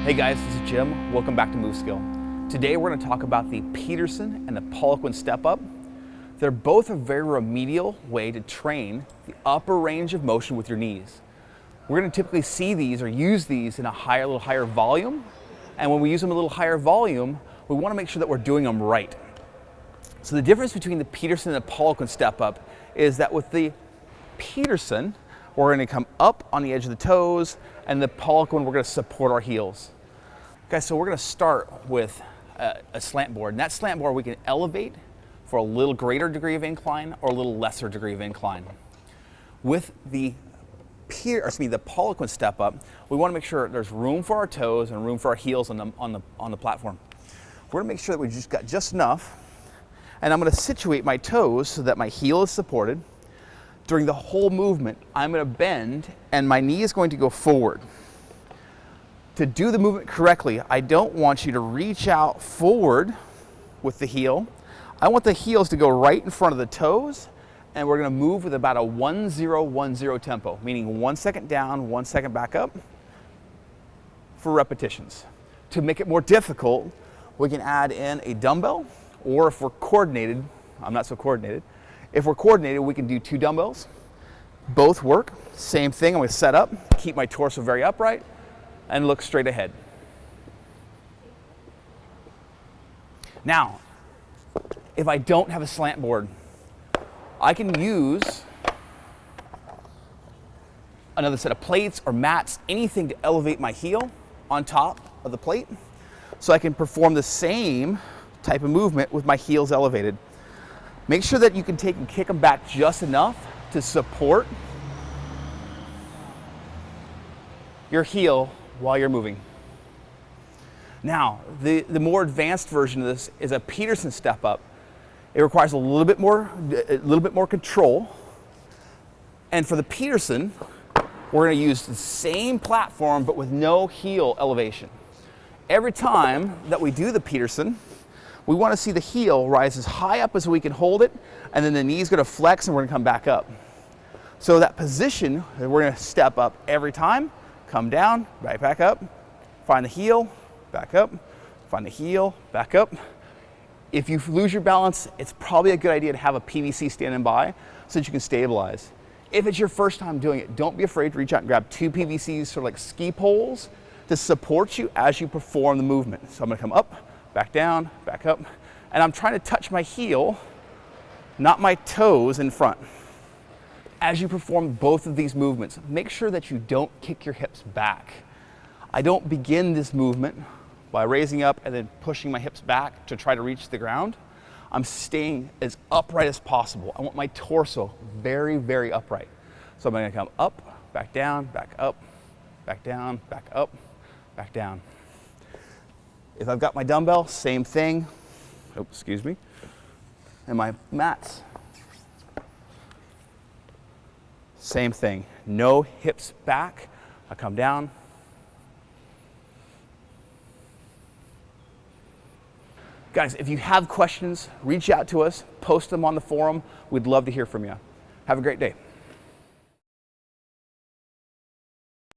Hey guys, this is Jim. Welcome back to moveSKILL. Today we're going to talk about the Peterson and the Poliquin step up. They're both a very remedial way to train the upper range of motion with your knees. We're going to typically see these or use these in a little higher volume. And when we use them a little higher volume, we want to make sure that we're doing them right. So the difference between the Peterson and the Poliquin step up is that with the Peterson, we're going to come up on the edge of the toes, and the Poliquin, we're going to support our heels. Okay, so we're going to start with a slant board, and that slant board we can elevate for a little greater degree of incline or a little lesser degree of incline. With the Poliquin step up, we want to make sure there's room for our toes and room for our heels on the platform. We're going to make sure that we just got just enough, and I'm going to situate my toes so that my heel is supported. During the whole movement, I'm going to bend, and my knee is going to go forward. To do the movement correctly, I don't want you to reach out forward with the heel. I want the heels to go right in front of the toes, and we're going to move with about a 1-0-1-0 tempo, meaning 1 second down, 1 second back up for repetitions. To make it more difficult, we can add in a dumbbell, or if we're coordinated, I'm not so coordinated, if we're coordinated, we can do 2 dumbbells. Both work. Same thing, I'm going to set up, keep my torso very upright, and look straight ahead. Now, if I don't have a slant board, I can use another set of plates or mats, anything to elevate my heel on top of the plate, so I can perform the same type of movement with my heels elevated. Make sure that you can take and kick them back just enough to support your heel while you're moving. Now, the more advanced version of this is a Peterson step up. It requires a little bit more control. And for the Peterson, we're going to use the same platform but with no heel elevation. Every time that we do the Peterson, we want to see the heel rise as high up as we can hold it, and then the knee's going to flex and we're going to come back up. So that position, we're going to step up every time, come down, right back up, find the heel, back up, find the heel, back up. If you lose your balance, it's probably a good idea to have a PVC standing by so that you can stabilize. If it's your first time doing it, don't be afraid to reach out and grab 2 PVCs, sort of like ski poles, to support you as you perform the movement. So I'm going to come up, back down, back up, and I'm trying to touch my heel, not my toes in front. As you perform both of these movements, make sure that you don't kick your hips back. I don't begin this movement by raising up and then pushing my hips back to try to reach the ground. I'm staying as upright as possible. I want my torso very, very upright. So I'm going to come up, back down, back up, back down, back up, back down. If I've got my dumbbell, same thing. Oh, excuse me. And my mats, same thing. No hips back. I come down. Guys, if you have questions, reach out to us, post them on the forum. We'd love to hear from you. Have a great day.